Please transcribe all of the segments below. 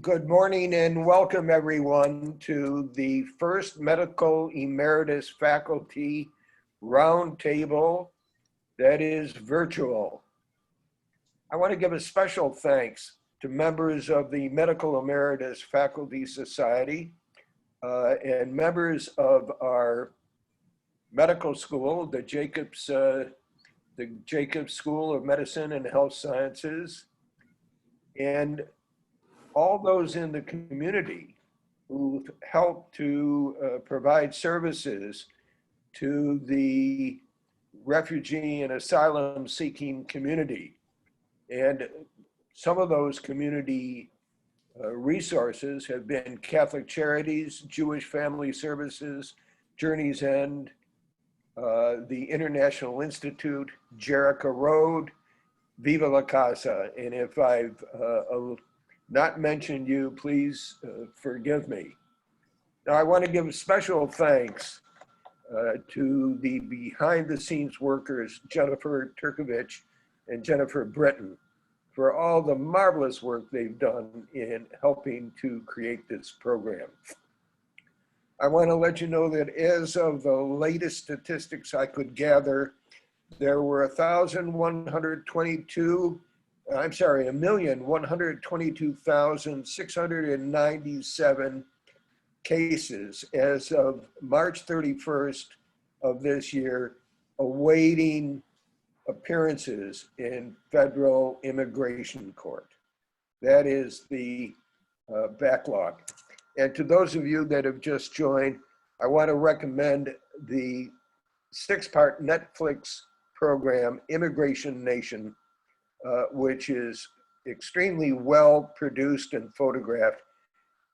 Good morning and welcome everyone to the first Medical Emeritus Faculty Roundtable that is virtual. I want to give a special thanks to members of the Medical Emeritus Faculty Society and members of our medical school, the Jacobs School of Medicine and Health Sciences, and all those in the community who help to provide services to the refugee and asylum seeking community. And some of those community resources have been Catholic Charities, Jewish Family Services, Journey's End, the International Institute, Jericho Road, Viva La Casa. And if I've not mentioned you, please forgive me. Now, I want to give special thanks to the behind-the-scenes workers, Jennifer Turkovich and Jennifer Britton, for all the marvelous work they've done in helping to create this program. I want to let you know that as of the latest statistics I could gather, there were 1,122,697 cases as of March 31st of this year, awaiting appearances in federal immigration court. That is the backlog. And to those of you that have just joined, I want to recommend the 6-part Netflix program, Immigration Nation, which is extremely well produced and photographed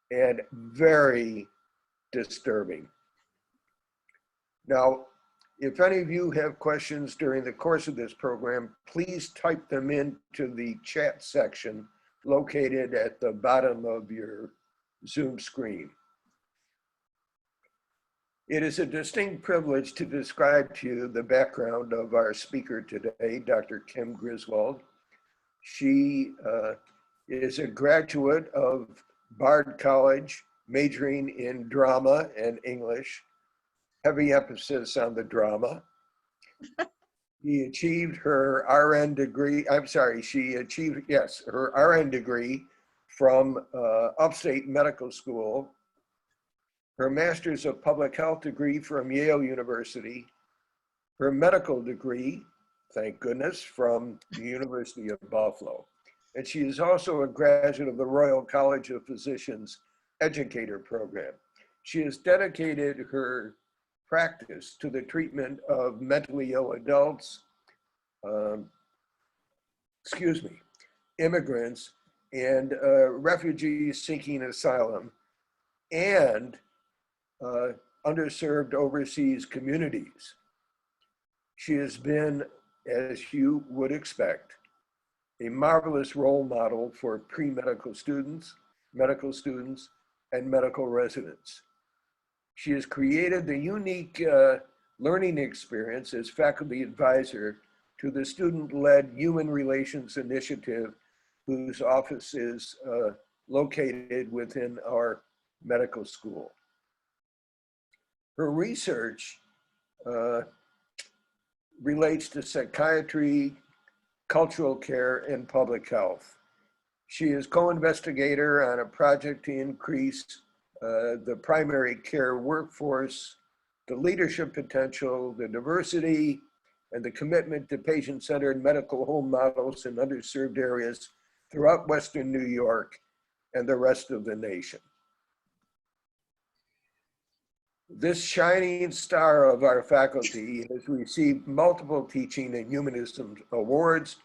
and very disturbing. Now, if any of you have questions during the course of this program, please type them into the chat section located at the bottom of your Zoom screen. It is a distinct privilege to describe to you the background of our speaker today, Dr. Kim Griswold. She is a graduate of Bard College, majoring in drama and English, heavy emphasis on the drama. She achieved her RN degree, her RN degree from Upstate Medical School, her Master's of Public Health degree from Yale University, her medical degree, thank goodness, from the University of Buffalo. And she is also a graduate of the Royal College of Physicians Educator Program. She has dedicated her practice to the treatment of mentally ill adults, immigrants, and refugees seeking asylum, and underserved overseas communities. She has been, as you would expect, a marvelous role model for pre-medical students, medical students, and medical residents. She has created the unique learning experience as faculty advisor to the student-led Human Relations Initiative, whose office is located within our medical school. Her research relates to psychiatry, cultural care, and public health. She is co-investigator on a project to increase the primary care workforce, the leadership potential, the diversity, and the commitment to patient-centered medical home models in underserved areas throughout Western New York and the rest of the nation. This shining star of our faculty has received multiple teaching and humanism awards.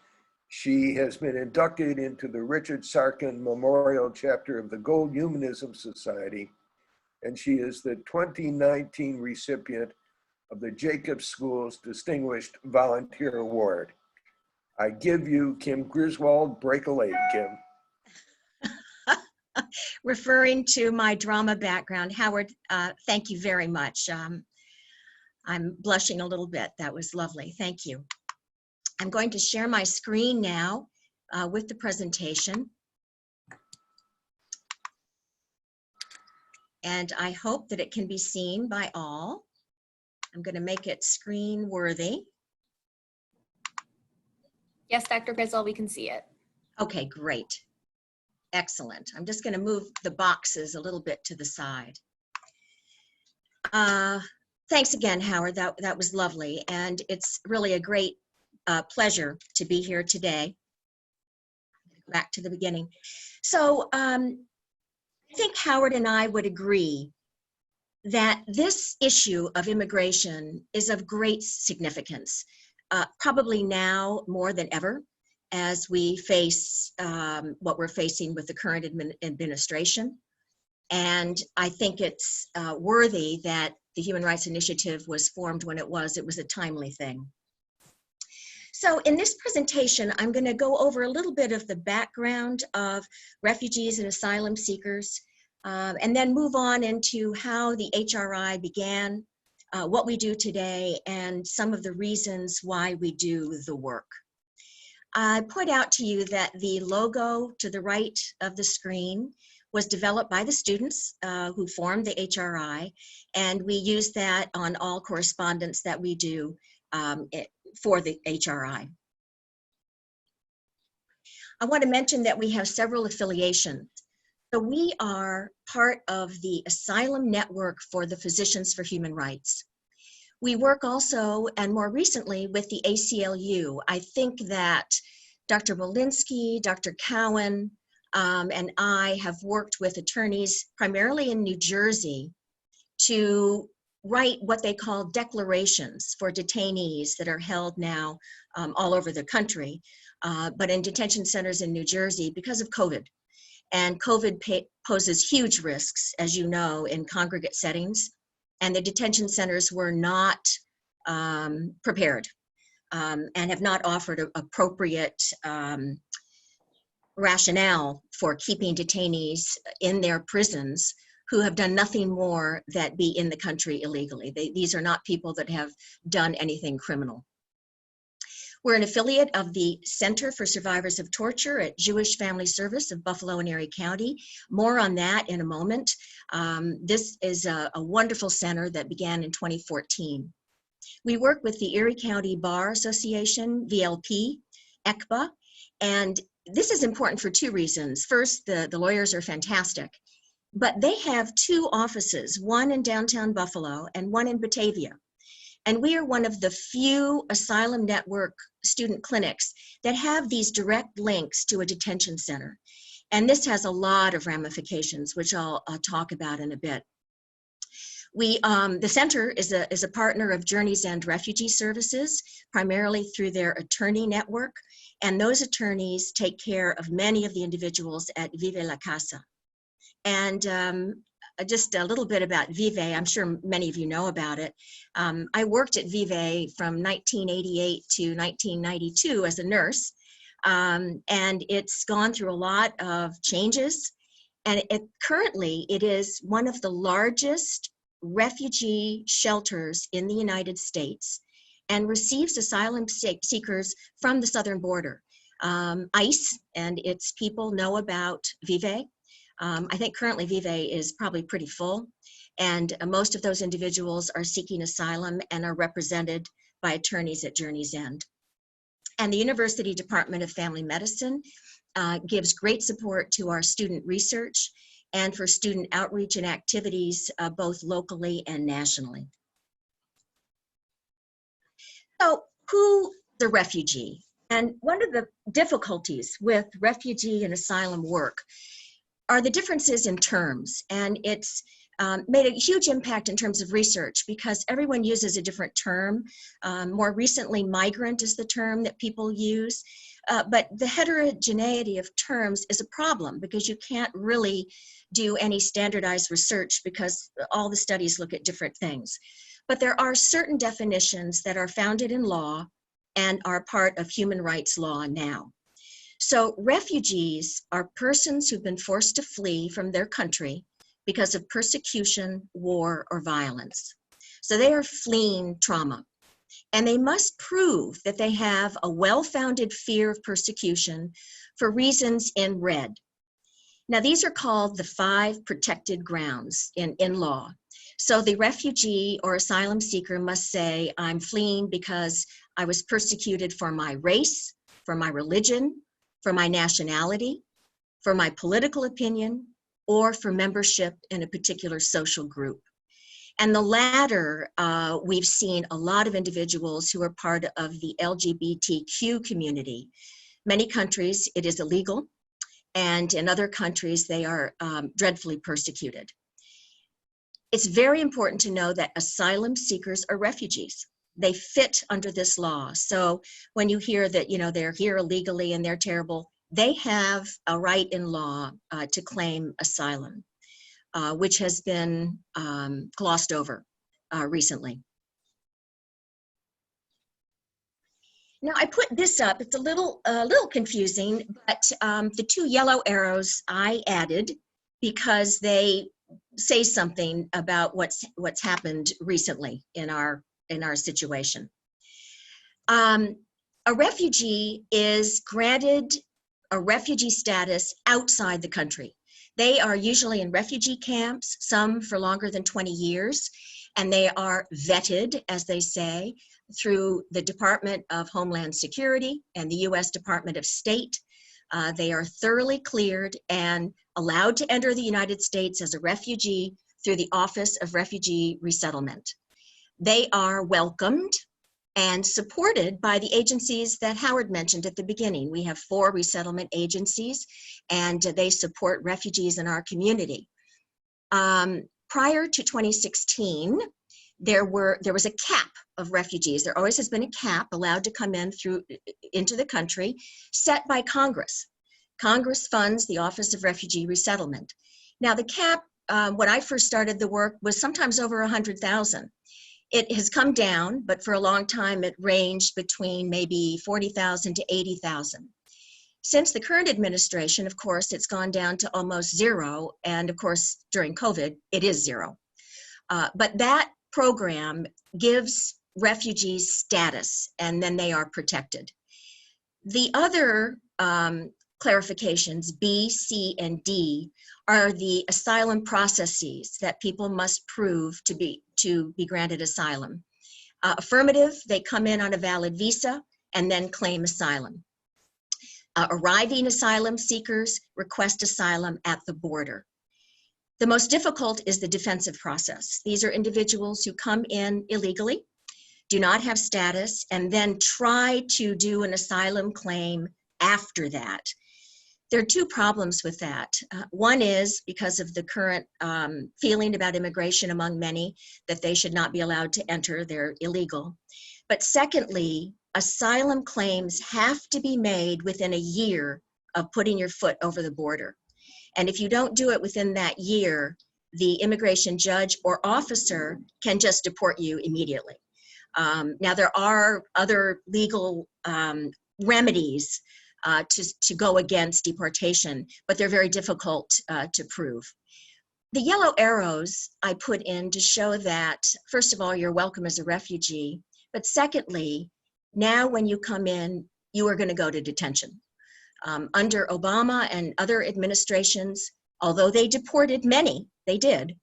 She has been inducted into the Richard Sarkin Memorial Chapter of the Gold Humanism Society, and she is the 2019 recipient of the Jacobs School's Distinguished Volunteer Award. I give you Kim Griswold, break a leg, Kim. Referring to my drama background, Howard, thank you very much. I'm blushing a little bit. That was lovely. Thank you. I'm going to share my screen now with the presentation. and I hope that it can be seen by all. I'm going to make it screen worthy. Yes, Dr. Griswold, we can see it. Okay, great. Excellent. I'm just going to move the boxes a little bit to the side. Thanks again, Howard. That was lovely. And it's really a great pleasure to be here today. Back to the beginning. So I think Howard and I would agree that this issue of immigration is of great significance, probably now more than ever, as we face what we're facing with the current administration. And I think it's worthy that the Human Rights Initiative was formed when it was. It was a timely thing. So in this presentation, I'm going to go over a little bit of the background of refugees and asylum seekers, and then move on into how the HRI began, what we do today, and some of the reasons why we do the work. I point out to you that the logo to the right of the screen was developed by the students who formed the HRI, and we use that on all correspondence that we do for the HRI. I want to mention that we have several affiliations. So we are part of the Asylum Network for the Physicians for Human Rights. We work also, and more recently, with the ACLU. I think that Dr. Wilinsky, Dr. Cowan, and I have worked with attorneys primarily in New Jersey to write what they call declarations for detainees that are held now all over the country, but in detention centers in New Jersey because of COVID. And COVID poses huge risks, as you know, in congregate settings, and the detention centers were not prepared and have not offered appropriate rationale for keeping detainees in their prisons who have done nothing more than be in the country illegally. These are not people that have done anything criminal. We're an affiliate of the Center for Survivors of Torture at Jewish Family Service of Buffalo and Erie County. More on that in a moment. This is a wonderful center that began in 2014. We work with the Erie County Bar Association, VLP, ECBA, and this is important for two reasons. First, the lawyers are fantastic, but they have two offices, one in downtown Buffalo and one in Batavia. And we are one of the few Asylum Network student clinics that have these direct links to a detention center. And this has a lot of ramifications, which I'll talk about in a bit. The center is a partner of Journey's End Refugee Services, primarily through their attorney network. And those attorneys take care of many of the individuals at Vive la Casa. And just a little bit about Vive, I'm sure many of you know about it. I worked at Vive from 1988 to 1992 as a nurse, and it's gone through a lot of changes. And currently, it is one of the largest refugee shelters in the United States and receives asylum seekers from the southern border. ICE and its people know about Vive. I think currently Vive is probably pretty full, and most of those individuals are seeking asylum and are represented by attorneys at Journey's End. And the University Department of Family Medicine gives great support to our student research and for student outreach and activities both locally and nationally. So who's a refugee? And one of the difficulties with refugee and asylum work are the differences in terms, and it's made a huge impact in terms of research because everyone uses a different term. More recently, migrant is the term that people use, but the heterogeneity of terms is a problem because you can't really do any standardized research because all the studies look at different things. But there are certain definitions that are founded in law and are part of human rights law now. So refugees are persons who've been forced to flee from their country because of persecution, war, or violence. So they are fleeing trauma. And they must prove that they have a well-founded fear of persecution for reasons in red. Now, these are called the 5 protected grounds in law. So the refugee or asylum seeker must say, I'm fleeing because I was persecuted for my race, for my religion, for my nationality, for my political opinion, or for membership in a particular social group. And the latter, we've seen a lot of individuals who are part of the LGBTQ community. Many countries, it is illegal, and in other countries, they are dreadfully persecuted. It's very important to know that asylum seekers are refugees. They fit under this law. So when you hear that, you know, they're here illegally and they're terrible, they have a right in law to claim asylum, which has been glossed over recently. Now I put this up, it's a little confusing, but the 2 yellow arrows I added because they say something about what's happened recently in our situation. A refugee is granted a refugee status outside the country. They are usually in refugee camps, some for longer than 20 years, and they are vetted, as they say, through the Department of Homeland Security and the U.S. Department of State. They are thoroughly cleared and allowed to enter the United States as a refugee through the Office of Refugee Resettlement. They are welcomed and supported by the agencies that Howard mentioned at the beginning. We have 4 resettlement agencies, and they support refugees in our community. Prior to 2016, there was a cap of refugees. There always has been a cap allowed to come into the country set by Congress. Congress funds the Office of Refugee Resettlement. Now the cap, when I first started the work, was sometimes over 100,000. It has come down, but for a long time it ranged between maybe 40,000 to 80,000. Since the current administration, of course, it's gone down to almost 0, and of course during COVID it is 0. But that program gives refugees status, and then they are protected. The other clarifications, B, C, and D, are the asylum processes that people must prove to be granted asylum. Affirmative, they come in on a valid visa and then claim asylum. Arriving asylum seekers request asylum at the border. The most difficult is the defensive process. These are individuals who come in illegally, do not have status, and then try to do an asylum claim after that. There are 2 problems with that. One is because of the current feeling about immigration among many that they should not be allowed to enter, they're illegal. But secondly, asylum claims have to be made within a year of putting your foot over the border. And if you don't do it within that year, the immigration judge or officer can just deport you immediately. Now there are other legal remedies to go against deportation, but they're very difficult to prove. The yellow arrows I put in to show that, first of all, you're welcome as a refugee, but secondly, now when you come in, you are going to go to detention. Under Obama and other administrations, although they deported many, they did,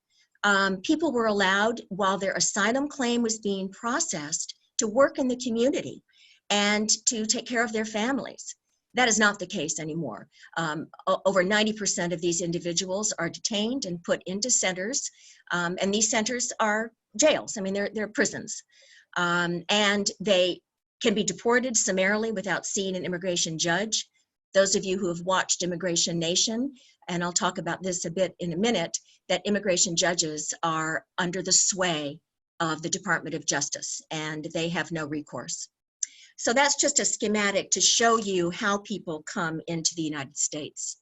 people were allowed, while their asylum claim was being processed, to work in the community and to take care of their families. That is not the case anymore. Over 90% of these individuals are detained and put into centers, and these centers are jails. I mean, they're prisons. And they can be deported summarily without seeing an immigration judge. Those of you who have watched Immigration Nation, and I'll talk about this a bit in a minute, that immigration judges are under the sway of the Department of Justice, and they have no recourse. So that's just a schematic to show you how people come into the United States.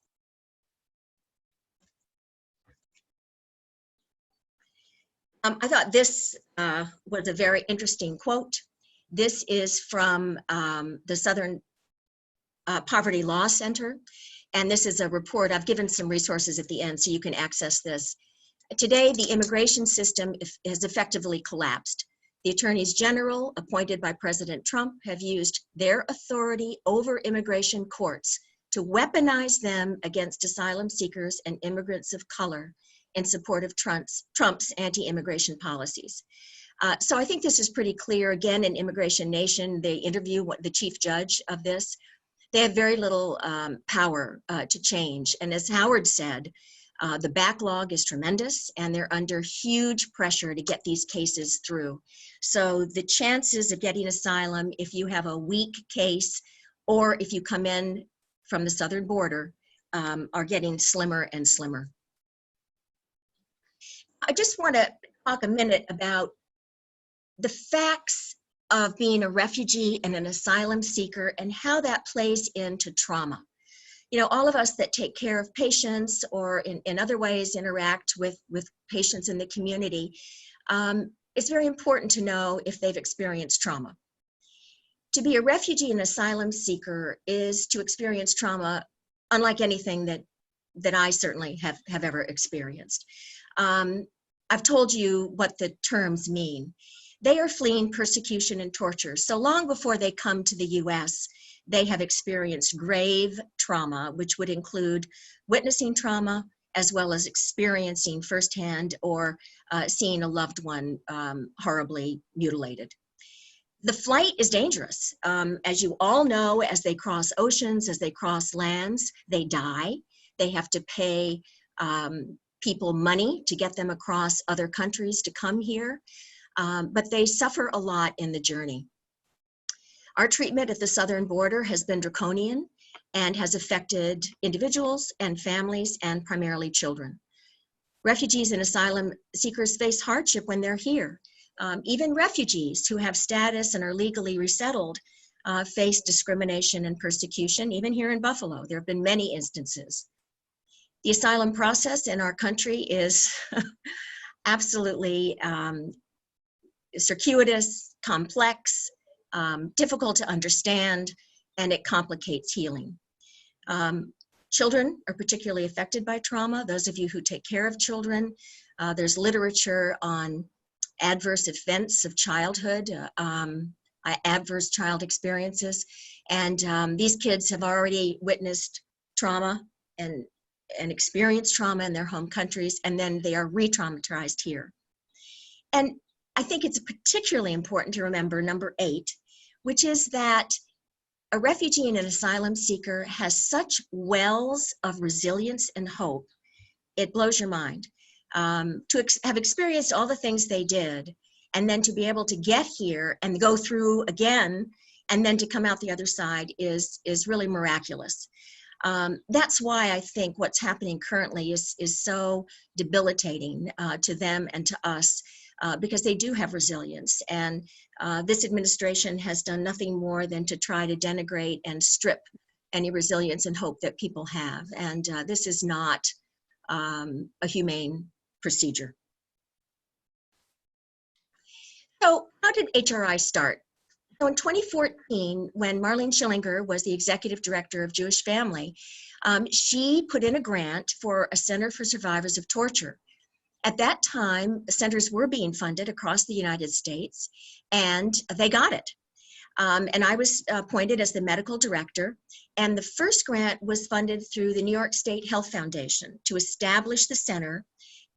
I thought this was a very interesting quote. This is from the Southern Poverty Law Center, and this is a report. I've given some resources at the end so you can access this. Today, the immigration system has effectively collapsed. The attorneys general appointed by President Trump have used their authority over immigration courts to weaponize them against asylum seekers and immigrants of color in support of Trump's anti-immigration policies. So I think this is pretty clear. Again, in Immigration Nation, they interview the chief judge of this. They have very little power to change. And as Howard said, the backlog is tremendous and they're under huge pressure to get these cases through. So the chances of getting asylum, if you have a weak case or if you come in from the southern border, are getting slimmer and slimmer. I just want to talk a minute about the facts of being a refugee and an asylum seeker and how that plays into trauma. You know, all of us that take care of patients or in other ways interact with patients in the community, it's very important to know if they've experienced trauma. To be a refugee and asylum seeker is to experience trauma unlike anything that I certainly have ever experienced. I've told you what the terms mean. They are fleeing persecution and torture. So long before they come to the US, they have experienced grave trauma, which would include witnessing trauma, as well as experiencing firsthand or seeing a loved one horribly mutilated. The flight is dangerous. As you all know, as they cross oceans, as they cross lands, they die. They have to pay people money to get them across other countries to come here. But they suffer a lot in the journey. Our treatment at the southern border has been draconian and has affected individuals and families and primarily children. Refugees and asylum seekers face hardship when they're here. Even refugees who have status and are legally resettled face discrimination and persecution, even here in Buffalo. There have been many instances. The asylum process in our country is absolutely circuitous, complex, difficult to understand, and it complicates healing. Children are particularly affected by trauma. Those of you who take care of children, there's literature on adverse events of childhood, adverse child experiences, and these kids have already witnessed trauma and experienced trauma in their home countries, and then they are re-traumatized here. And I think it's particularly important to remember number 8, which is that a refugee and an asylum seeker has such wells of resilience and hope, it blows your mind. To have experienced all the things they did, and then to be able to get here and go through again, and then to come out the other side is really miraculous. That's why I think what's happening currently is so debilitating to them and to us, because they do have resilience. And this administration has done nothing more than to try to denigrate and strip any resilience and hope that people have. And this is not a humane procedure. So how did HRI start? So in 2014, when Marlene Schillinger was the executive director of Jewish Family, she put in a grant for a Center for Survivors of Torture. At that time, centers were being funded across the United States, and they got it. And I was appointed as the medical director, and the first grant was funded through the New York State Health Foundation to establish the center.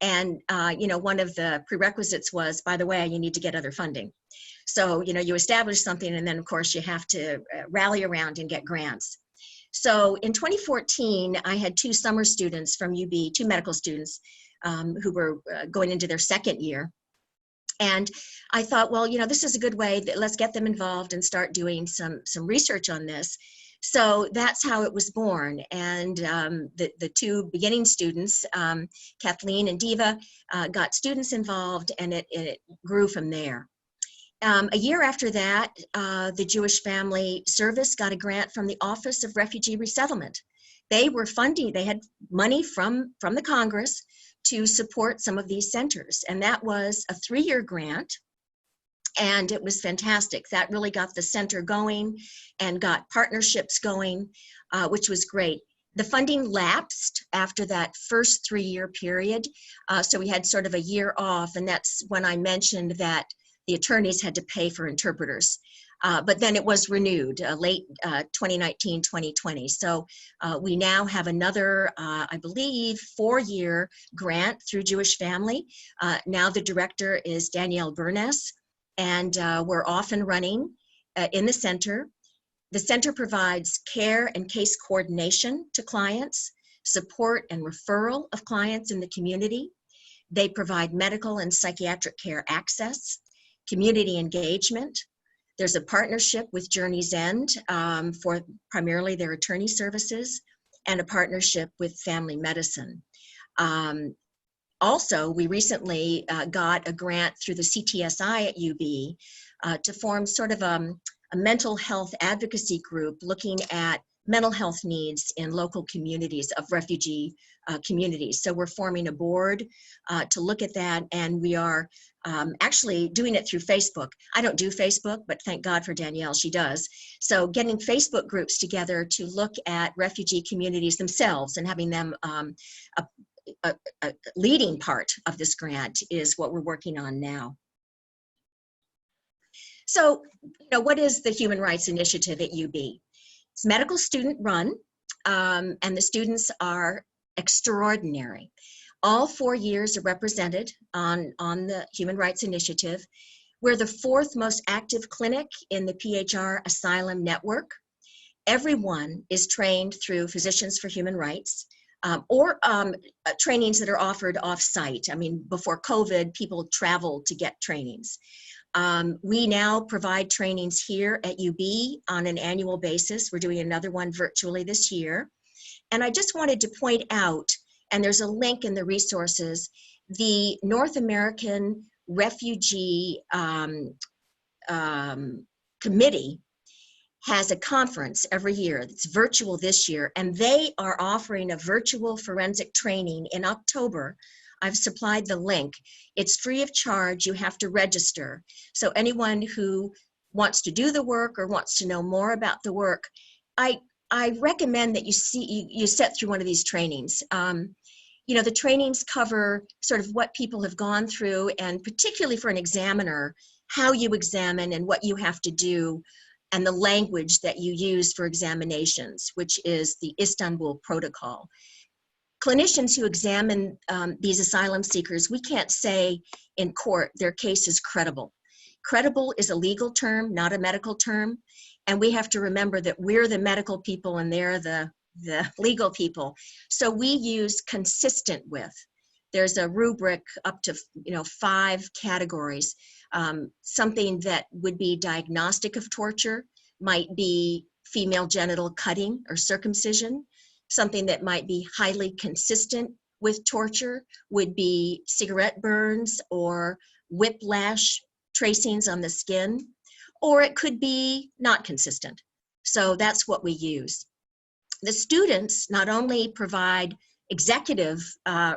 And one of the prerequisites was, by the way, you need to get other funding. So, you establish something, and then of course you have to rally around and get grants. So in 2014, I had 2 summer students from UB, 2 medical students who were going into their second year. And I thought, well, this is a good way, let's get them involved and start doing some research on this. So that's how it was born. And the 2 beginning students, Kathleen and Diva, got students involved, and it grew from there. A year after that, the Jewish Family Service got a grant from the Office of Refugee Resettlement. They were funding, they had money from the Congress to support some of these centers. And that was a 3-year grant. And it was fantastic. That really got the center going and got partnerships going, which was great. The funding lapsed after that first 3-year period. So we had sort of a year off, and that's when I mentioned that the attorneys had to pay for interpreters. but then it was renewed late 2019, 2020. So we now have another, I believe, 4-year grant through Jewish Family. Now the director is Danielle Burness, and we're off and running in the center. The center provides care and case coordination to clients, support and referral of clients in the community. They provide medical and psychiatric care access, community engagement. There's a partnership with Journey's End for primarily their attorney services, and a partnership with family medicine. Also, we recently got a grant through the CTSI at UB to form sort of a mental health advocacy group looking at mental health needs in local communities of refugee communities. So we're forming a board to look at that, and we are actually doing it through Facebook. I don't do Facebook, but thank God for Danielle, she does. So getting Facebook groups together to look at refugee communities themselves and having them a leading part of this grant is what we're working on now. So, what is the Human Rights Initiative at UB? It's medical student run, and the students are extraordinary. All 4 years are represented on the Human Rights Initiative. We're the 4th most active clinic in the PHR Asylum Network. Everyone is trained through Physicians for Human Rights, or trainings that are offered off-site. I mean, before COVID, people traveled to get trainings. We now provide trainings here at UB on an annual basis. We're doing another one virtually this year. And I just wanted to point out, and there's a link in the resources, the North American Refugee Committee has a conference every year. It's virtual this year, and they are offering a virtual forensic training in October. I've supplied the link. It's free of charge. You have to register. So anyone who wants to do the work or wants to know more about the work, I recommend that you sit through one of these trainings. The trainings cover sort of what people have gone through, and particularly for an examiner, how you examine and what you have to do, and the language that you use for examinations, which is the Istanbul Protocol. Clinicians who examine these asylum seekers, we can't say in court their case is credible. Credible is a legal term, not a medical term, and we have to remember that we're the medical people and they're the legal people. So we use consistent with. There's a rubric up to 5 categories. Something that would be diagnostic of torture might be female genital cutting or circumcision. Something that might be highly consistent with torture would be cigarette burns or whiplash tracings on the skin, or it could be not consistent. So that's what we use. The students not only provide executive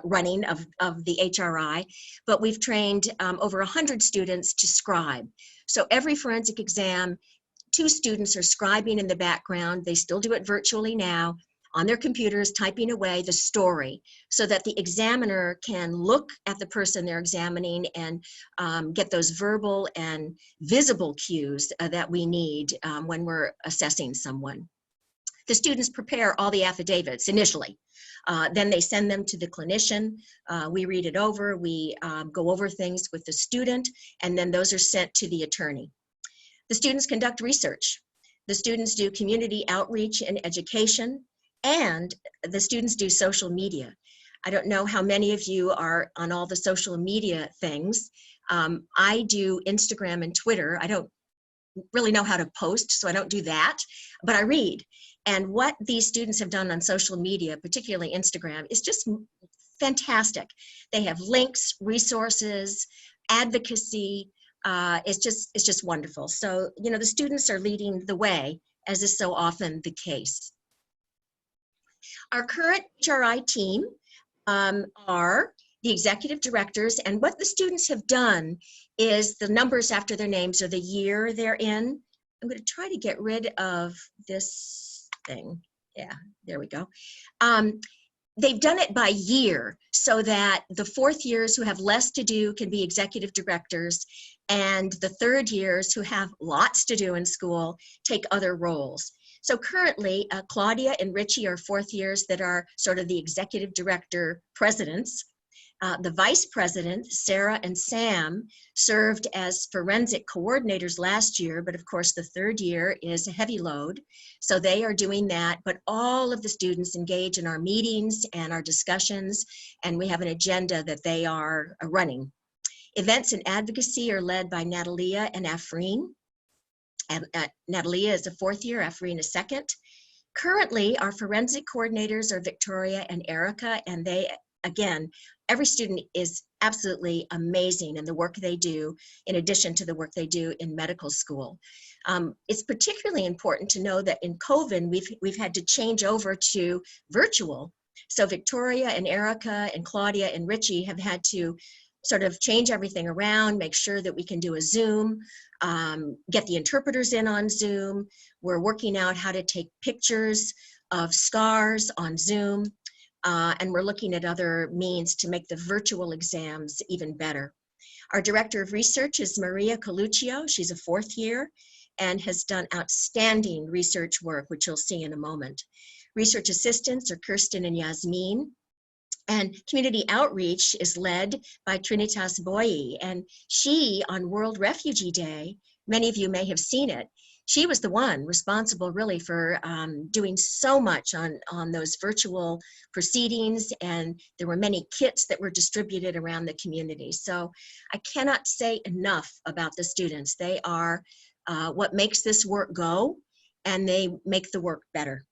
running of the HRI, but we've trained over 100 students to scribe. So every forensic exam, 2 students are scribing in the background. They still do it virtually now, on their computers, typing away the story so that the examiner can look at the person they're examining and get those verbal and visible cues that we need when we're assessing someone. The students prepare all the affidavits initially. Then they send them to the clinician. We read it over. We go over things with the student, and then those are sent to the attorney. The students conduct research. The students do community outreach and education, and the students do social media. I don't know how many of you are on all the social media things. I do Instagram and Twitter. I don't really know how to post, so I don't do that, but I read. And what these students have done on social media, particularly Instagram, is just fantastic. They have links, resources, advocacy. It's just wonderful. So, the students are leading the way, as is so often the case. Our current HRI team are the executive directors, and what the students have done is the numbers after their names are the year they're in. I'm going to try to get rid of this thing. Yeah, there we go. they've done it by year so that the fourth years who have less to do can be executive directors, and the third years who have lots to do in school take other roles. So currently, Claudia and Richie are fourth years that are sort of the executive director presidents. The vice president, Sarah and Sam, served as forensic coordinators last year, but of course the third year is a heavy load. So they are doing that, but all of the students engage in our meetings and our discussions, and we have an agenda that they are running. Events and advocacy are led by Natalia and Afreen. Natalia is a fourth year, Afreen a second. Currently, our forensic coordinators are Victoria and Erica, and they, again, every student is absolutely amazing in the work they do, in addition to the work they do in medical school. It's particularly important to know that in COVID, we've had to change over to virtual. So Victoria and Erica and Claudia and Richie have had to sort of change everything around, make sure that we can do a Zoom, get the interpreters in on Zoom. We're working out how to take pictures of scars on Zoom. And we're looking at other means to make the virtual exams even better. Our director of research is Maria Coluccio. She's a fourth year and has done outstanding research work, which you'll see in a moment. Research assistants are Kirsten and Yasmin. And community outreach is led by Trinitas Boyi. And she, on World Refugee Day, many of you may have seen it, she was the one responsible really for doing so much on those virtual proceedings, and there were many kits that were distributed around the community. So I cannot say enough about the students. They are what makes this work go, and they make the work better.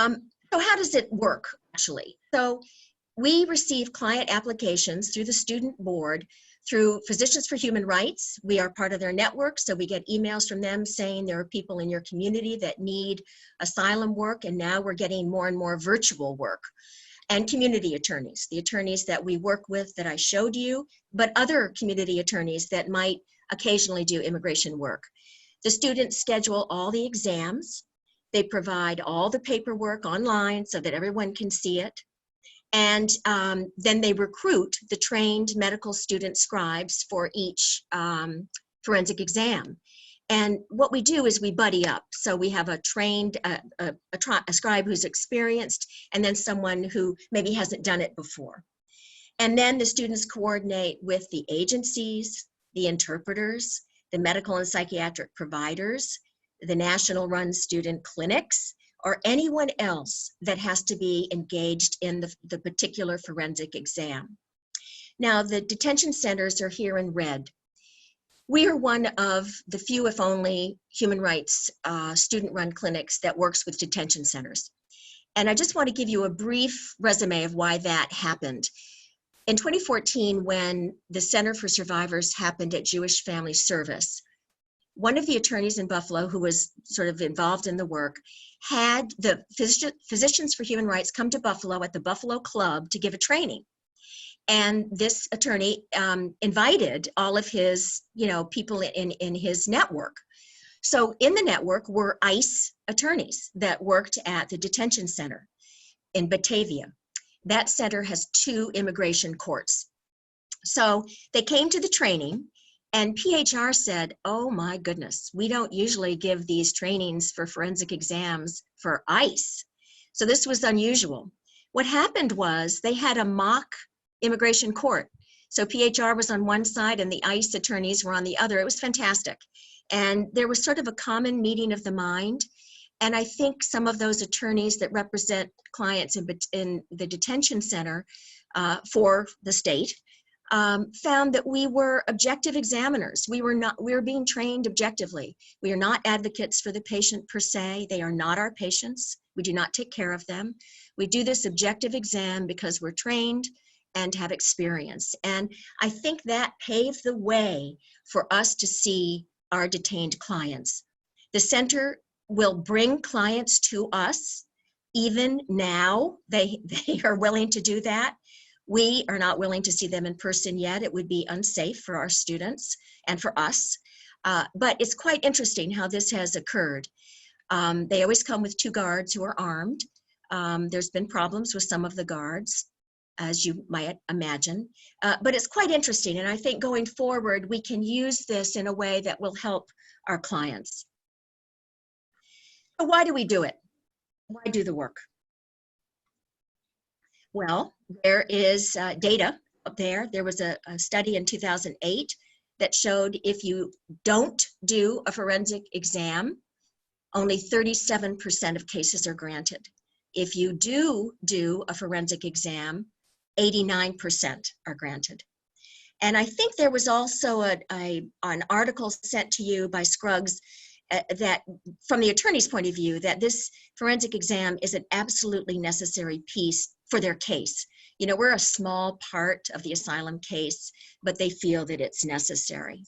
So how does it work, actually? So we receive client applications through the student board, through Physicians for Human Rights. We are part of their network, so we get emails from them saying there are people in your community that need asylum work, and now we're getting more and more virtual work. And community attorneys, the attorneys that we work with that I showed you, but other community attorneys that might occasionally do immigration work. The students schedule all the exams. They provide all the paperwork online so that everyone can see it. And then they recruit the trained medical student scribes for each forensic exam. And what we do is we buddy up. So we have a trained, a scribe who's experienced, and then someone who maybe hasn't done it before. And then the students coordinate with the agencies, the interpreters, the medical and psychiatric providers, the national run student clinics, or anyone else that has to be engaged in the particular forensic exam. Now, the detention centers are here in red. We are one of the few, if only, human rights student-run clinics that works with detention centers. And I just want to give you a brief resume of why that happened. In 2014, when the Center for Survivors happened at Jewish Family Service, one of the attorneys in Buffalo who was sort of involved in the work had the Physicians for Human Rights come to Buffalo at the Buffalo Club to give a training. And this attorney invited all of his, people in his network. So in the network were ICE attorneys that worked at the detention center in Batavia. That center has 2 immigration courts. So they came to the training, and PHR said, oh my goodness, we don't usually give these trainings for forensic exams for ICE. So this was unusual. What happened was they had a mock immigration court. So PHR was on one side and the ICE attorneys were on the other. It was fantastic. And there was sort of a common meeting of the mind. And I think some of those attorneys that represent clients in the detention center for the state found that we were objective examiners. We were being trained objectively. We are not advocates for the patient per se. They are not our patients. We do not take care of them. We do this objective exam because we're trained and have experience. And I think that paved the way for us to see our detained clients. The center will bring clients to us. Even now, they are willing to do that. We are not willing to see them in person yet. It would be unsafe for our students and for us. But it's quite interesting how this has occurred. They always come with 2 guards who are armed. There's been problems with some of the guards, as you might imagine, but it's quite interesting. And I think going forward, we can use this in a way that will help our clients. So why do we do it? Why do the work? Well, there is data up there. There was a study in 2008 that showed if you don't do a forensic exam, only 37% of cases are granted. If you do a forensic exam, 89% are granted. And I think there was also an article sent to you by Scruggs that, from the attorney's point of view, that this forensic exam is an absolutely necessary piece for their case. You know, we're a small part of the asylum case, but they feel that it's necessary.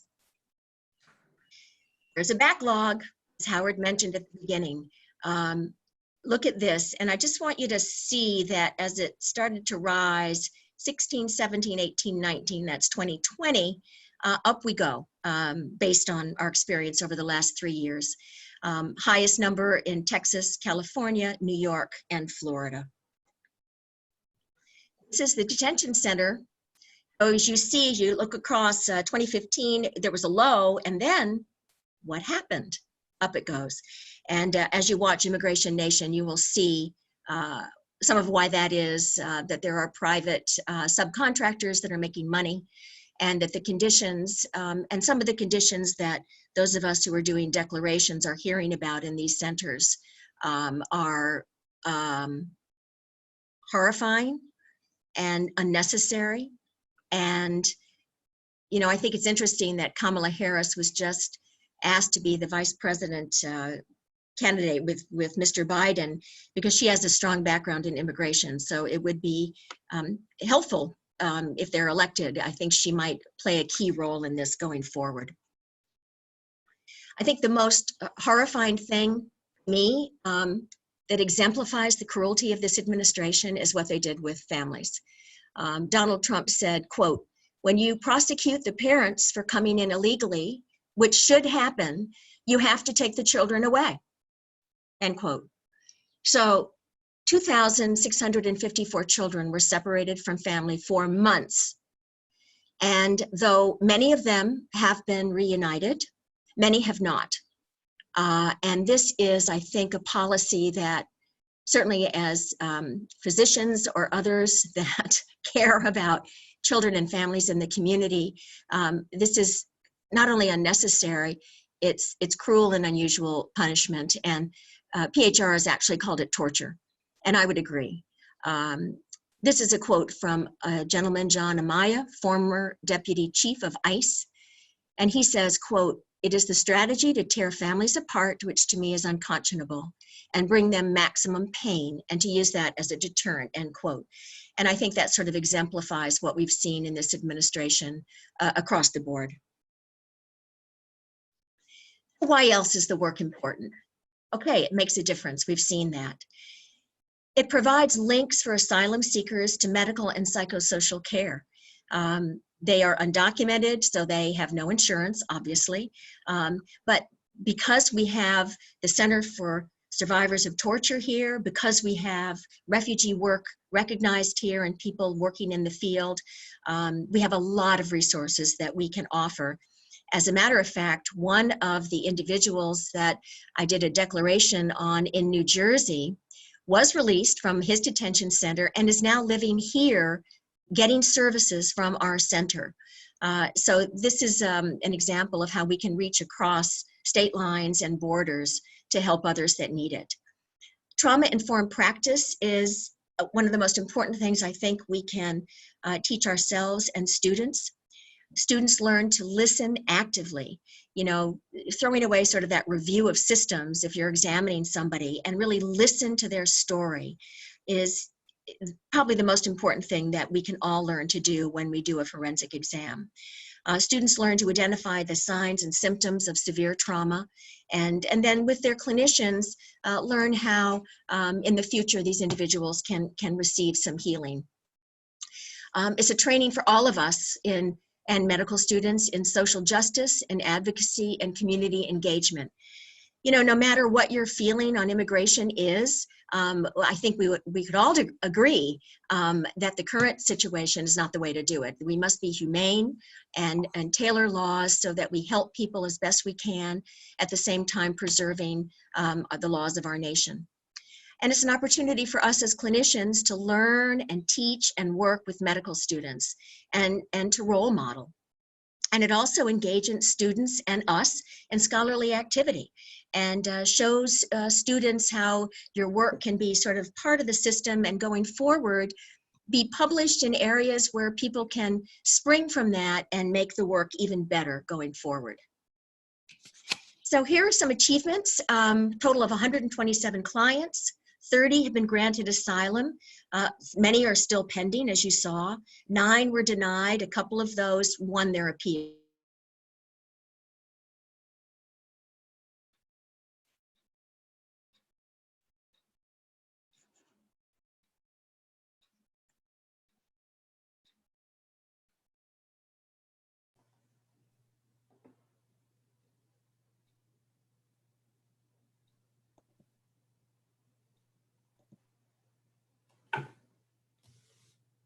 There's a backlog, as Howard mentioned at the beginning. Look at this, and I just want you to see that as it started to rise, 16, 17, 18, 19, that's 2020, up we go, based on our experience over the last 3 years. Highest number in Texas, California, New York, and Florida. This is the detention center. So as you see, you look across 2015, there was a low, and then what happened? Up it goes. And as you watch Immigration Nation, you will see some of why that is, that there are private subcontractors that are making money, and that the conditions, and some of the conditions that those of us who are doing declarations are hearing about in these centers are horrifying and unnecessary. And, you know, I think it's interesting that Kamala Harris was just asked to be the vice president candidate with Mr. Biden, because she has a strong background in immigration. So it would be helpful if they're elected. I think she might play a key role in this going forward. I think the most horrifying thing to me that exemplifies the cruelty of this administration is what they did with families. Donald Trump said, quote, "When you prosecute the parents for coming in illegally, which should happen, you have to take the children away," end quote. So 2,654 children were separated from family for months. And though many of them have been reunited, many have not. And this is, I think, a policy that certainly as physicians or others that care about children and families in the community, this is not only unnecessary, it's cruel and unusual punishment. And PHR has actually called it torture. And I would agree. This is a quote from a gentleman, John Amaya, former deputy chief of ICE. And he says, quote, "It is the strategy to tear families apart, which to me is unconscionable, and bring them maximum pain, and to use that as a deterrent," end quote. And I think that sort of exemplifies what we've seen in this administration across the board. Why else is the work important? Okay, it makes a difference. We've seen that. It provides links for asylum seekers to medical and psychosocial care. They are undocumented, so they have no insurance, obviously. But because we have the Center for Survivors of Torture here, because we have refugee work recognized here and people working in the field, we have a lot of resources that we can offer. As a matter of fact, one of the individuals that I did a declaration on in New Jersey was released from his detention center and is now living here, getting services from our center. So this is an example of how we can reach across state lines and borders to help others that need it. Trauma-informed practice is one of the most important things I think we can teach ourselves and students. Students learn to listen actively, you know, throwing away sort of that review of systems if you're examining somebody, and really listen to their story is probably the most important thing that we can all learn to do when we do a forensic exam. Students learn to identify the signs and symptoms of severe trauma, and then with their clinicians, learn how in the future these individuals can receive some healing. It's a training for all of us and medical students in social justice and advocacy and community engagement. no matter what your feeling on immigration is, I think we could all agree that the current situation is not the way to do it. We must be humane and tailor laws so that we help people as best we can, at the same time preserving the laws of our nation. And it's an opportunity for us as clinicians to learn and teach and work with medical students and to role model. And it also engages students and us in scholarly activity, and shows students how your work can be sort of part of the system, and going forward, be published in areas where people can spring from that and make the work even better going forward. So here are some achievements. Total of 127 clients. 30 have been granted asylum. Many are still pending, as you saw. 9 were denied. A couple of those won their appeal.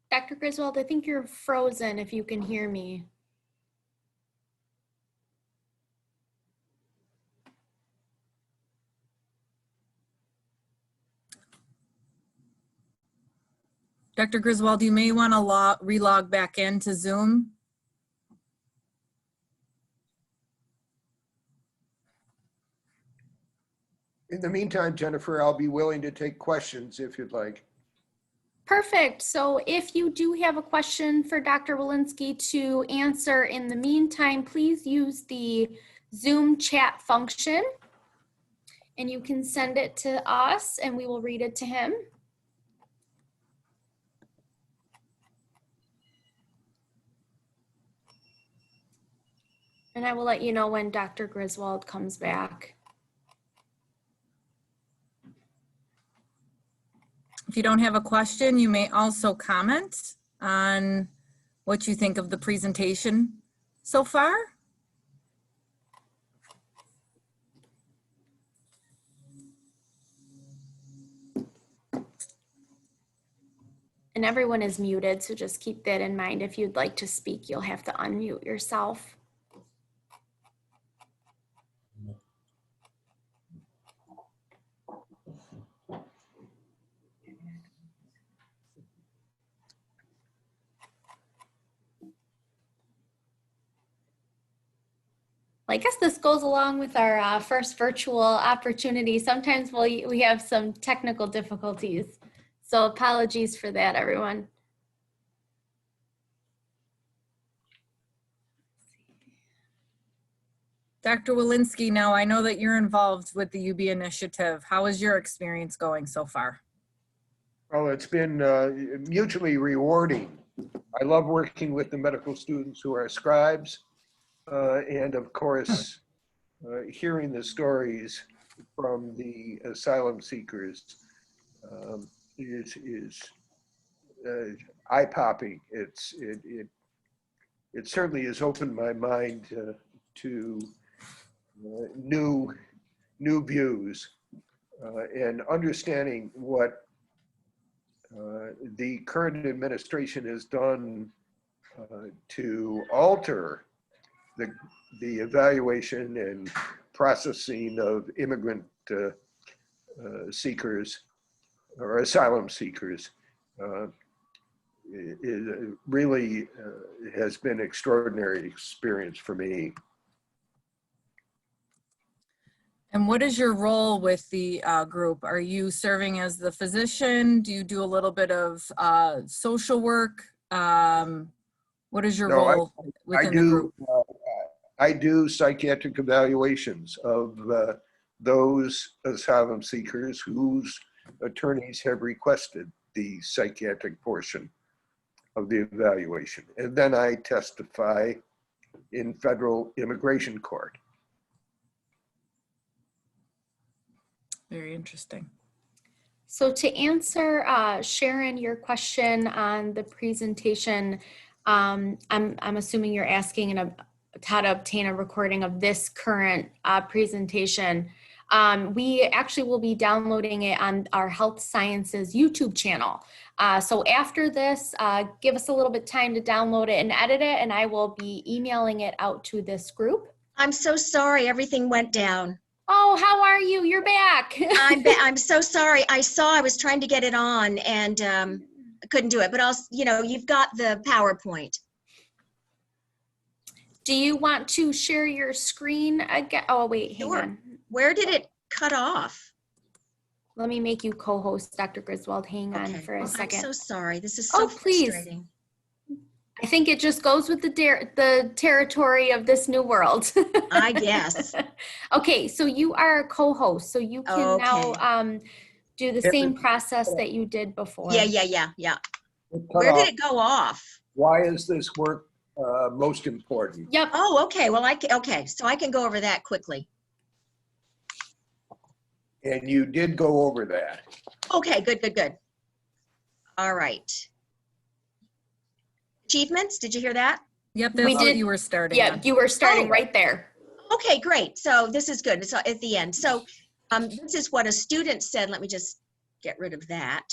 Dr. Griswold, I think you're frozen if you can hear me. Dr. Griswold, you may want to relog back into Zoom. In the meantime, Jennifer, I'll be willing to take questions if you'd like. Perfect. So if you do have a question for Dr. Wilinsky to answer in the meantime, please use the Zoom chat function, and you can send it to us and we will read it to him. And I will let you know when Dr. Griswold comes back. If you don't have a question, you may also comment on what you think of the presentation so far. And everyone is muted, so just keep that in mind. If you'd like to speak, you'll have to unmute yourself. I guess this goes along with our first virtual opportunity. Sometimes we have some technical difficulties. So apologies for that, everyone. Dr. Wilinsky, now I know that you're involved with the UB initiative. How is your experience going so far? Well, it's been mutually rewarding. I love working with the medical students who are scribes, and of course, hearing the stories from the asylum seekers is eye-popping. It certainly has opened my mind to new views and understanding what the current administration has done to alter the evaluation and processing of immigrant seekers or asylum seekers. It really has been an extraordinary experience for me. And what is your role with the group? Are you serving as the physician? Do you do a little bit of social work? What is your role within the group? I do psychiatric evaluations of those asylum seekers whose attorneys have requested the psychiatric portion of the evaluation. And then I testify in federal immigration court. Very interesting. So to answer Sharon, your question on the presentation, I'm assuming you're asking how to obtain a recording of this current presentation. We actually will be downloading it on our Health Sciences YouTube channel. So after this, give us a little bit of time to download it and edit it, and I will be emailing it out to this group. I'm so sorry everything went down. Oh, how are you? You're back. I'm so sorry. I was trying to get it on and I couldn't do it, but you've got the PowerPoint. Do you want to share your screen again? Oh, wait, hang Sure. on. Where did it cut off? Let me make you co-host, Dr. Griswold. Hang on Okay. for a second. I'm so sorry. This is so Oh, please. frustrating. I think it just goes with the territory of this new world. I guess. Okay, so you are a co-host, so you can now Okay. do the same process that you did before. Yeah. Where did it go off? Why is this work most important? Yep. Oh, okay. Well, okay. So I can go over that quickly. And you did go over that. Okay, good. All right. Achievements, did you hear that? Yep, We that's what did- you were starting Yeah, on. you were starting Oh. right there. Okay, great. So this is good. It's at the end. So this is what a student said. Let me just get rid of that.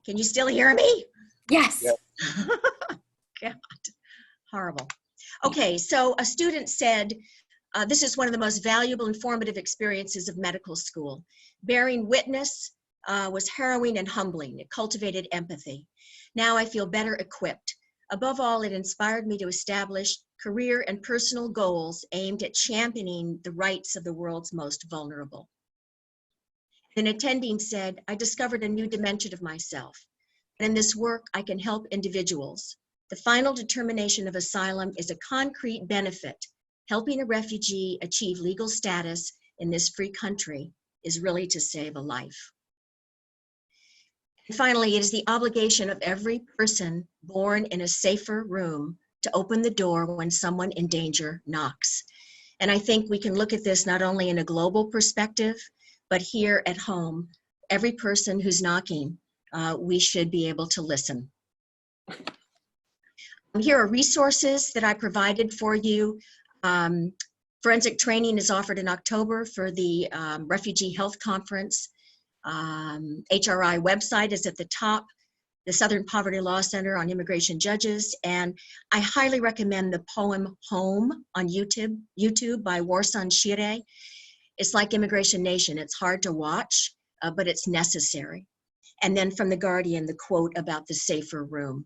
Can you still hear me? Yes. Yep. God, horrible. Okay, so a student said, this is one of the most valuable and formative experiences of medical school. Bearing witness was harrowing and humbling. It cultivated empathy. Now I feel better equipped. Above all, it inspired me to establish career and personal goals aimed at championing the rights of the world's most vulnerable. An attending said, I discovered a new dimension of myself. And in this work, I can help individuals. The final determination of asylum is a concrete benefit. Helping a refugee achieve legal status in this free country is really to save a life. And finally, it is the obligation of every person born in a safer room to open the door when someone in danger knocks. And I think we can look at this not only in a global perspective, but here at home, every person who's knocking, we should be able to listen. Here are resources that I provided for you. Forensic training is offered in October for the Refugee Health Conference. HRI website is at the top, the Southern Poverty Law Center on immigration judges, and I highly recommend the poem Home on YouTube by Warsan Shire. It's like Immigration Nation. It's hard to watch, but it's necessary. And then from The Guardian, the quote about the safer room.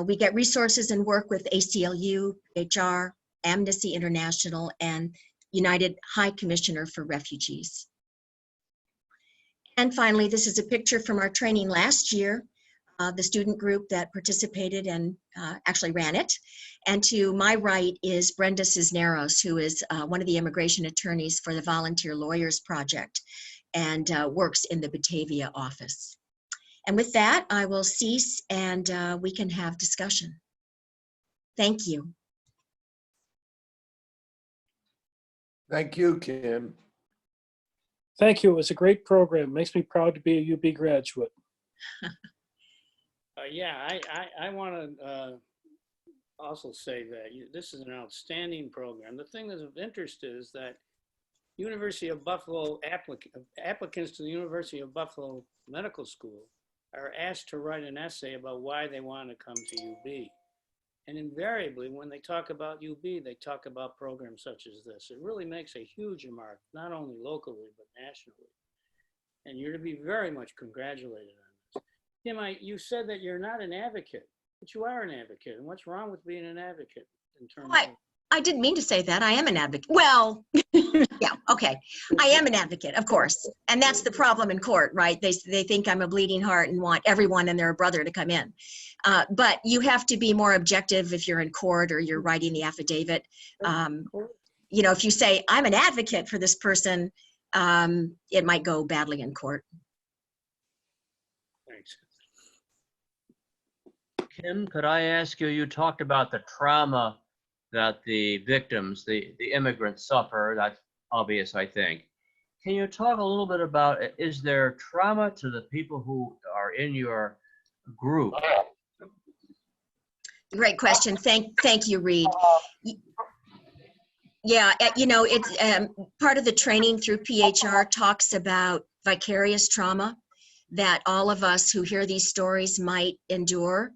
We get resources and work with ACLU, HR, Amnesty International, and United High Commissioner for Refugees. And finally, this is a picture from our training last year, the student group that participated and actually ran it. And to my right is Brenda Cisneros, who is one of the immigration attorneys for the Volunteer Lawyers Project and works in the Batavia office. And with that, I will cease and we can have discussion. Thank you. Thank you, Kim. Thank you. It was a great program. Makes me proud to be a UB graduate. Yeah, I want to also say that this is an outstanding program. The thing that's of interest is that University of Buffalo applicants to the University of Buffalo Medical School are asked to write an essay about why they want to come to UB. And invariably, when they talk about UB, they talk about programs such as this. It really makes a huge mark, not only locally, but nationally. And you're to be very much congratulated on this. Kim, you said that you're not an advocate, but you are an advocate. And what's wrong with being an advocate in terms of... I didn't mean to say that. I am an advocate. Well, yeah, okay. I am an advocate, of course. And that's the problem in court, right? They think I'm a bleeding heart and want everyone and their brother to come in. But you have to be more objective if you're in court or you're writing the affidavit. You know, if you say, I'm an advocate for this person, it might go badly in court. Thanks. Kim, could I ask you, you talked about the trauma that the victims, the immigrants suffer. That's obvious, I think. Can you talk a little bit about, is there trauma to the people who are in your group? Great question. Thank you, Reed. Yeah, you know, it's part of the training through PHR talks about vicarious trauma that all of us who hear these stories might endure.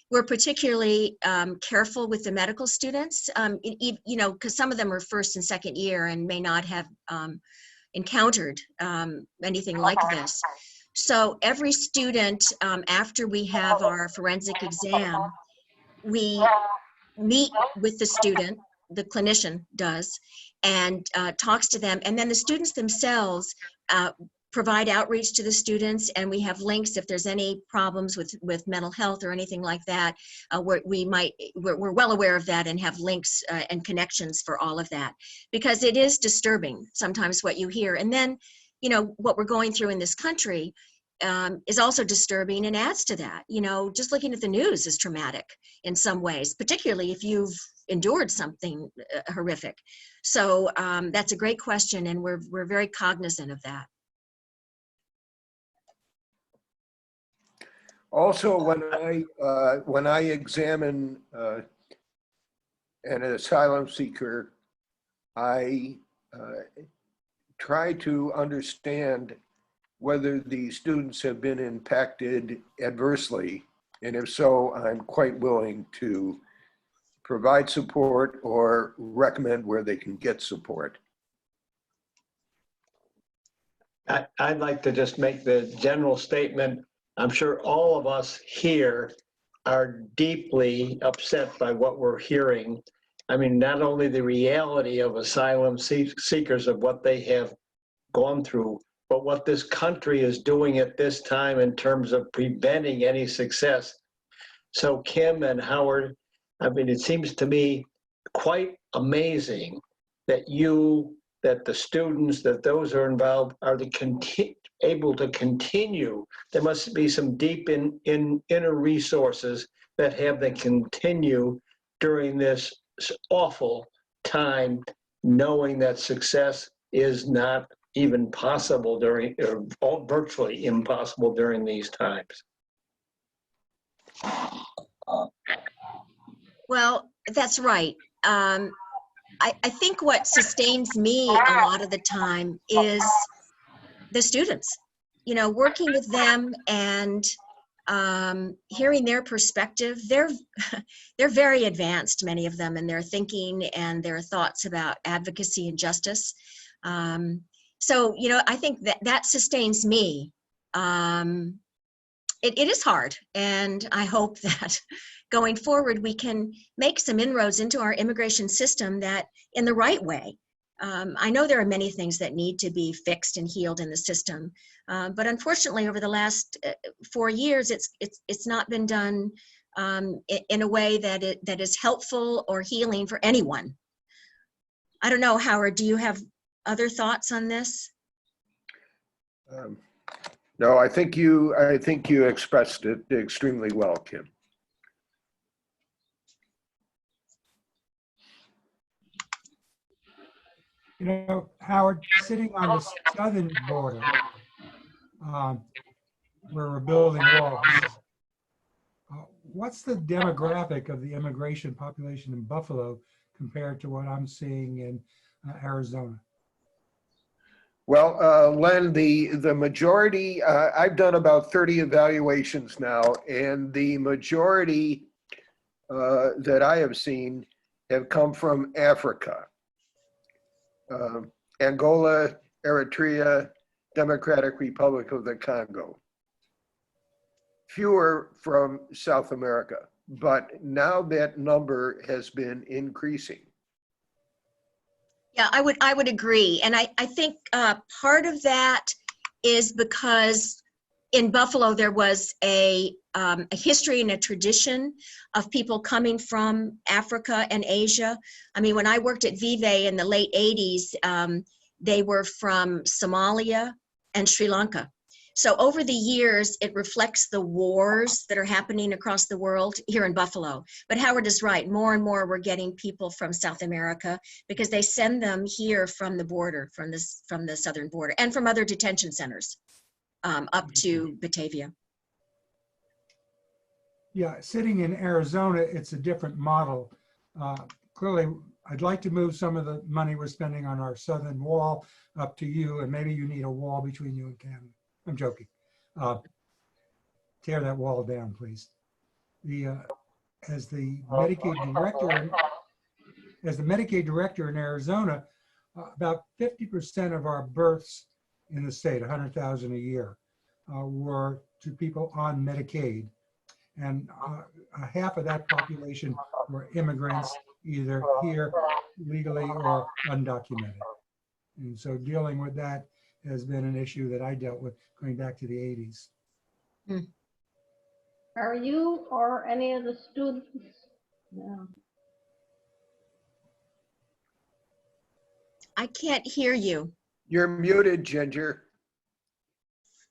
We're particularly careful with the medical students, you know, because some of them are first and second year and may not have encountered anything like this. So every student, after we have our forensic exam, we meet with the student, the clinician does, and talks to them. And then the students themselves provide outreach to the students, and we have links if there's any problems with mental health or anything like that. We're well aware of that and have links and connections for all of that, because it is disturbing sometimes what you hear. And then, you know, what we're going through in this country is also disturbing and adds to that. You know, just looking at the news is traumatic in some ways, particularly if you've endured something horrific. So that's a great question, and we're very cognizant of that. Also, when I examine an asylum seeker, I try to understand whether the students have been impacted adversely, and if so, I'm quite willing to provide support or recommend where they can get support. I'd like to just make the general statement. I'm sure all of us here are deeply upset by what we're hearing. I mean, not only the reality of asylum seekers, of what they have gone through, but what this country is doing at this time in terms of preventing any success. So Kim and Howard, I mean, it seems to me quite amazing that that the students, that those who are involved are able to continue. There must be some deep inner resources that have them continue during this awful time, knowing that success is not even possible during, or virtually impossible during these times. Well, that's right. I think what sustains me a lot of the time is the students, you know, working with them and hearing their perspective. They're very advanced, many of them, in their thinking and their thoughts about advocacy and justice. So, you know, I think that sustains me. It is hard, and I hope that going forward we can make some inroads into our immigration system that in the right way. I know there are many things that need to be fixed and healed in the system, but unfortunately over the last 4 years it's not been done in a way that is helpful or healing for anyone. I don't know, Howard, do you have other thoughts on this? No, I think you expressed it extremely well, Kim. You know, Howard, sitting on the southern border, where we're building walls, what's the demographic of the immigration population in Buffalo compared to what I'm seeing in Arizona? Well, Len, the majority, I've done about 30 evaluations now, and the majority that I have seen have come from Africa. Angola, Eritrea, Democratic Republic of the Congo. Fewer from South America, but now that number has been increasing. Yeah, I would agree. And I think part of that is because in Buffalo there was a history and a tradition of people coming from Africa and Asia. I mean, when I worked at Vive in the late 80s, they were from Somalia and Sri Lanka. So over the years, it reflects the wars that are happening across the world here in Buffalo. But Howard is right, more and more we're getting people from South America because they send them here from the border, from the southern border, and from other detention centers up to Batavia. Yeah, sitting in Arizona, it's a different model. Clearly, I'd like to move some of the money we're spending on our southern wall up to you, and maybe you need a wall between you and Canada. I'm joking. Tear that wall down, please. As the Medicaid director in Arizona, about 50% of our births in the state, 100,000 a year, were to people on Medicaid. And half of that population were immigrants, either here legally or undocumented. And so dealing with that has been an issue that I dealt with going back to the 80s. Are you or any of the students? No. I can't hear you. You're muted, Ginger.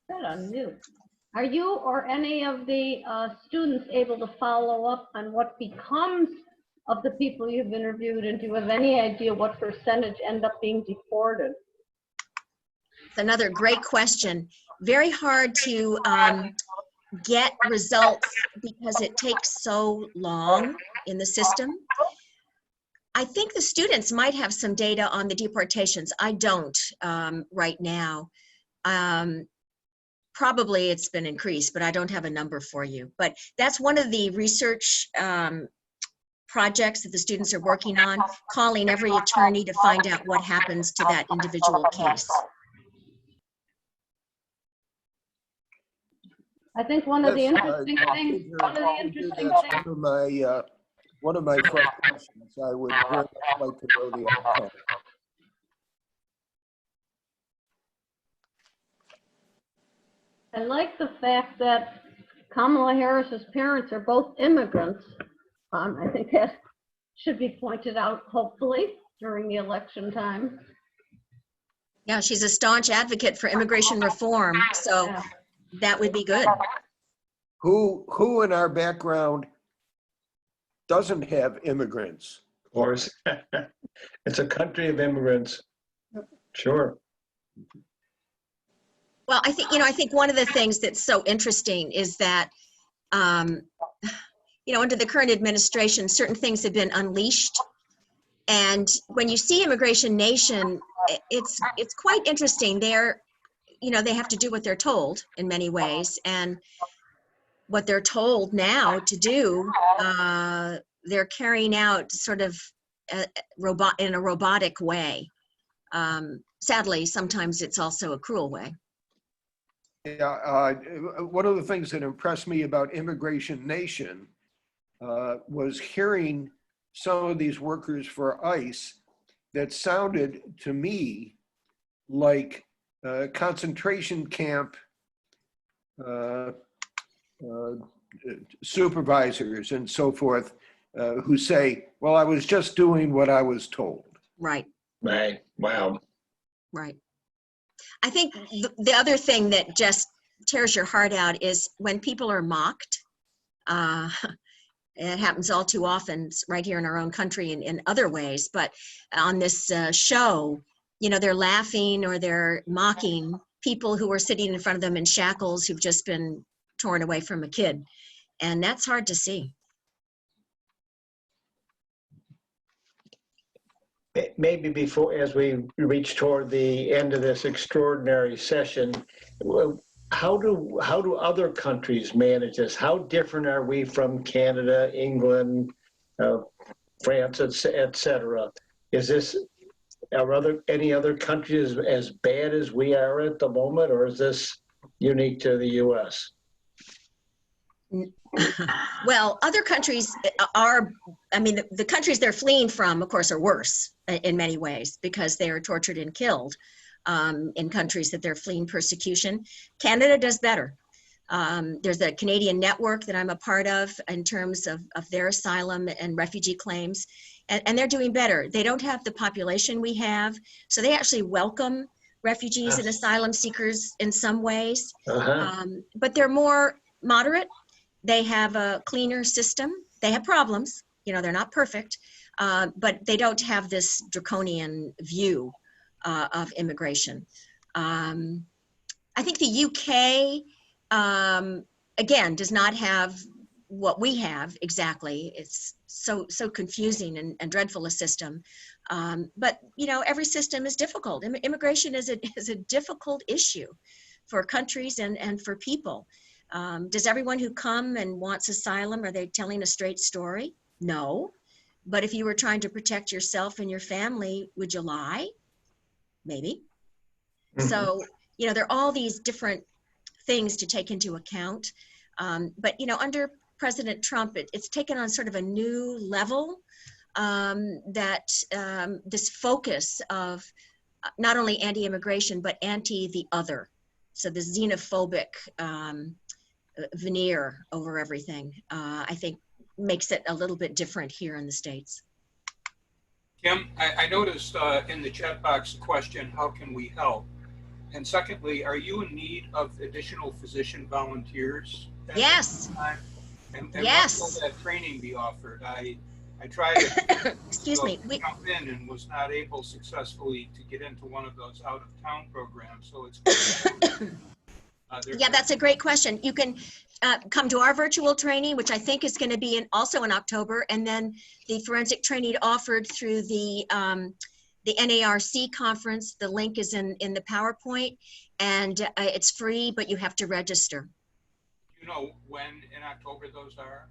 Set on mute. Are you or any of the students able to follow up on what becomes of the people you've interviewed, and do you have any idea what percentage end up being deported? It's another great question. Very hard to get results because it takes so long in the system. I think the students might have some data on the deportations. I don't right now. Probably it's been increased, but I don't have a number for you. But that's one of the research projects that the students are working on, calling every attorney to find out what happens to that individual case. I think one of the Yes, interesting things, one of my frustrations. I would very much like to know the outcome. I like the fact that Kamala Harris's parents are both immigrants. I think that should be pointed out, hopefully, during the election time. Yeah, she's a staunch advocate for immigration reform, so Yeah. that would be good. Who in our background doesn't have immigrants? Of course. It's a country of immigrants. Sure. Well, I think one of the things that's so interesting is that, under the current administration, certain things have been unleashed. And when you see Immigration Nation, it's quite interesting. They have to do what they're told in many ways. And what they're told now to do, they're carrying out sort of in a robotic way. Sadly, sometimes it's also a cruel way. Yeah, one of the things that impressed me about Immigration Nation was hearing some of these workers for ICE that sounded to me like concentration camp supervisors and so forth who say, well, I was just doing what I was told. Right. Right. Wow. Right. I think the other thing that just tears your heart out is when people are mocked. It happens all too often right here in our own country and in other ways. But on this show, they're laughing or they're mocking people who are sitting in front of them in shackles who've just been torn away from a kid. And that's hard to see. Maybe before, as we reach toward the end of this extraordinary session, how do other countries manage this? How different are we from Canada, England, France, et cetera? Are any other countries as bad as we are at the moment, or is this unique to the U.S.? Well, other countries are, the countries they're fleeing from, of course, are worse in many ways because they are tortured and killed in countries that they're fleeing persecution. Canada does better. There's a Canadian network that I'm a part of in terms of their asylum and refugee claims, and they're doing better. They don't have the population we have, so they actually welcome refugees and asylum seekers in some ways, but they're more moderate. They have a cleaner system. They have problems, they're not perfect, but they don't have this draconian view of immigration. I think the UK, again, does not have what we have exactly. It's so confusing and dreadful a system. But you know, every system is difficult. Immigration is a difficult issue for countries and for people. Does everyone who come and wants asylum, are they telling a straight story? No. But if you were trying to protect yourself and your family, would you lie? Maybe. So, you know, there are all these different things to take into account. But, you know, under President Trump, it's taken on sort of a new level, that this focus of not only anti-immigration, but anti the other. So the xenophobic veneer over everything, I think makes it a little bit different here in the States. Kim, I noticed in the chat box a question, how can we help? And secondly, are you in need of additional physician volunteers? Yes. And Yes. what will that training be offered? I tried to Excuse me. jump in and was not able successfully to get into one of those out-of-town programs. So it's Yeah, that's a great question. You can come to our virtual training, which I think is going to be also in October, and then the forensic training offered through the NARC conference. The link is in the PowerPoint, and it's free, but you have to register. Do you know when in October those are?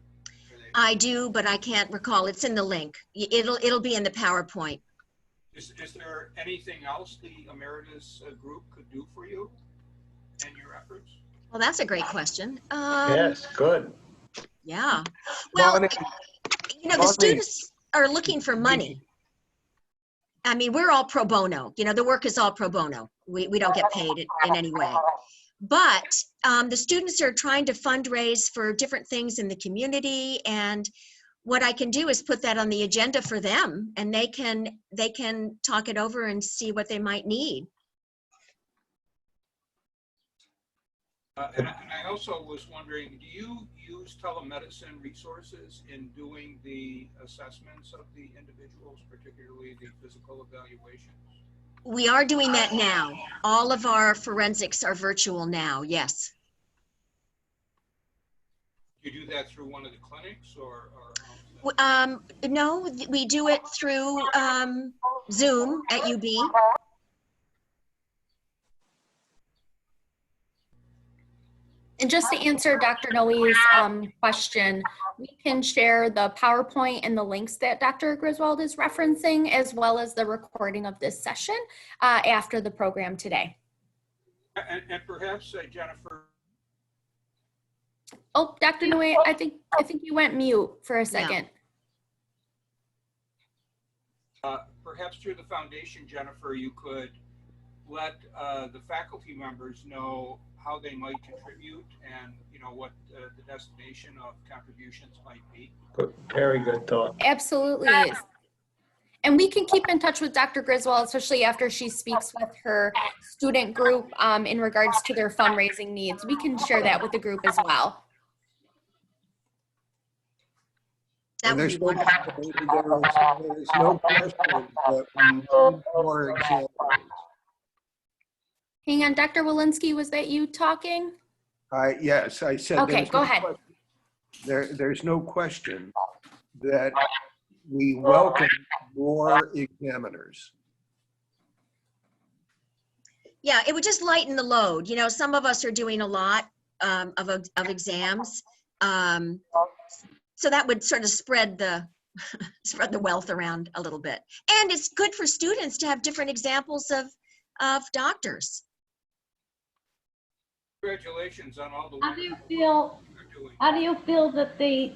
I do, but I can't recall. It's in the link. It'll be in the PowerPoint. Is there anything else the Emeritus group could do for you in your efforts? Well, that's a great question. Yes, good. Yeah. Well, Money. you know, the Money. students are looking for money. I mean, we're all pro bono. You know, the work is all pro bono. We don't get paid in any way. But the students are trying to fundraise for different things in the community, and what I can do is put that on the agenda for them, and they can talk it over and see what they might need. And I also was wondering, do you use telemedicine resources in doing the assessments of the individuals, particularly the physical evaluations? We are doing that now. All of our forensics are virtual now, yes. Do you do that through one of the clinics or No, we do it through Zoom at UB. And just to answer Dr. Noe's question, we can share the PowerPoint and the links that Dr. Griswold is referencing, as well as the recording of this session after the program today. and perhaps Jennifer. Oh, Dr. Noe, I think you went mute for a second. Perhaps through the foundation, Jennifer, you could let the faculty members know how they might contribute and, you know, what the destination of contributions might be. Good. Very good thought. Absolutely. And we can keep in touch with Dr. Griswold, especially after she speaks with her student group in regards to their fundraising needs. We can share that with the group as well. That would be wonderful. There's no question that we need more examples. Hang on, Dr. Wilinsky, was that you talking? Yes, I said. Okay, go ahead. There's no question that we welcome more examiners. Yeah, it would just lighten the load. You know, some of us are doing a lot of exams. So that would sort of spread the wealth around a little bit. And it's good for students to have different examples of doctors. Congratulations on all the How do you wonderful feel? work you're doing. How do you feel that the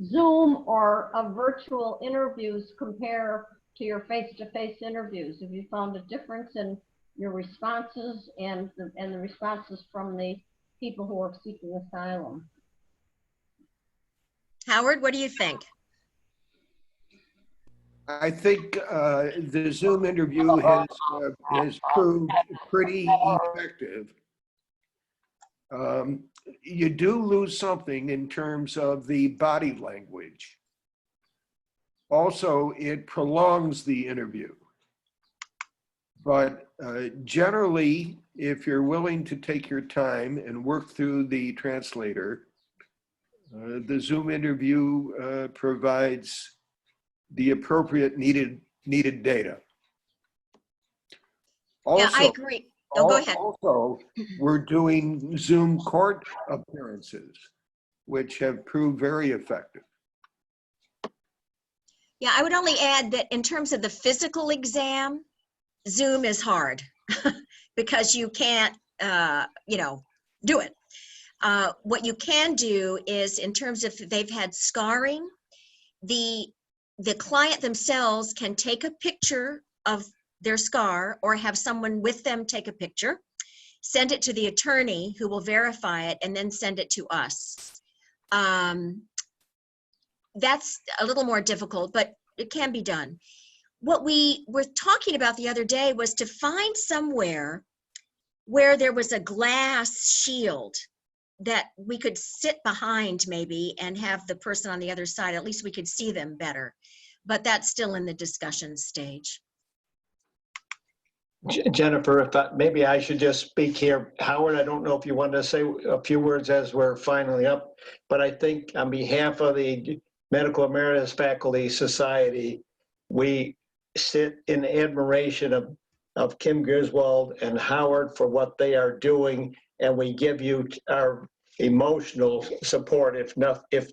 Zoom or virtual interviews compare to your face-to-face interviews? Have you found a difference in your responses and the responses from the people who are seeking asylum? Howard, what do you think? I think the Zoom interview has proved pretty effective. You do lose something in terms of the body language. Also, it prolongs the interview. But generally, if you're willing to take your time and work through the translator, the Zoom interview provides the appropriate needed data. Yeah, I Also, agree. Oh, go ahead. Also, we're doing Zoom court appearances, which have proved very effective. Yeah, I would only add that in terms of the physical exam, Zoom is hard because you can't, do it. What you can do is, in terms of if they've had scarring, the client themselves can take a picture of their scar or have someone with them take a picture, send it to the attorney who will verify it, and then send it to us. That's a little more difficult, but it can be done. What we were talking about the other day was to find somewhere where there was a glass shield that we could sit behind maybe and have the person on the other side, at least we could see them better. But that's still in the discussion stage. Jennifer, maybe I should just speak here. Howard, I don't know if you wanted to say a few words as we're finally up, but I think on behalf of the Medical Emeritus Faculty Society, we sit in admiration of Kim Griswold and Howard for what they are doing, and we give you our emotional support, if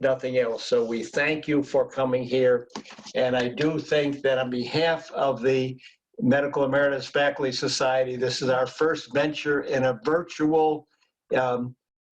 nothing else. So we thank you for coming here, and I do think that on behalf of the Medical Emeritus Faculty Society, this is our first venture in a virtual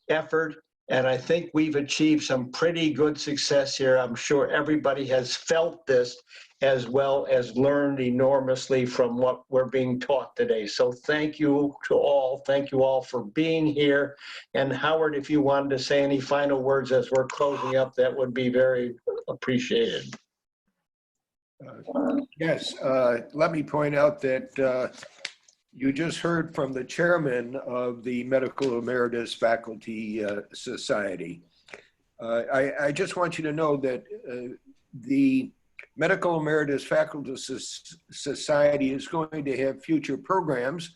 effort, and I think we've achieved some pretty good success here. I'm sure everybody has felt this as well as learned enormously from what we're being taught today. So thank you to all. Thank you all for being here. And Howard, if you wanted to say any final words as we're closing up, that would be very appreciated. Yes, let me point out that you just heard from the chairman of the Medical Emeritus Faculty Society. I just want you to know that the Medical Emeritus Faculty Society is going to have future programs,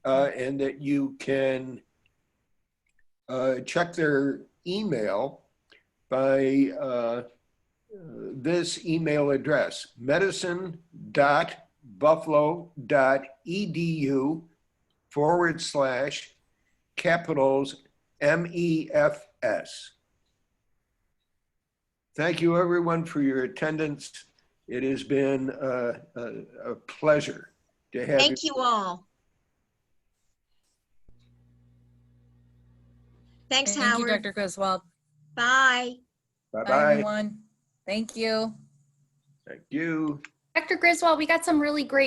and that you can check their email by this email address, medicine.buffalo.edu/capitals MEFS. Thank you everyone for your attendance. It has been a pleasure to have Thank you all. Thanks, Thank Howard. you, Dr. Griswold. Bye. Bye, Bye-bye. everyone. Thank you. Thank you. Dr. Griswold, we got some really great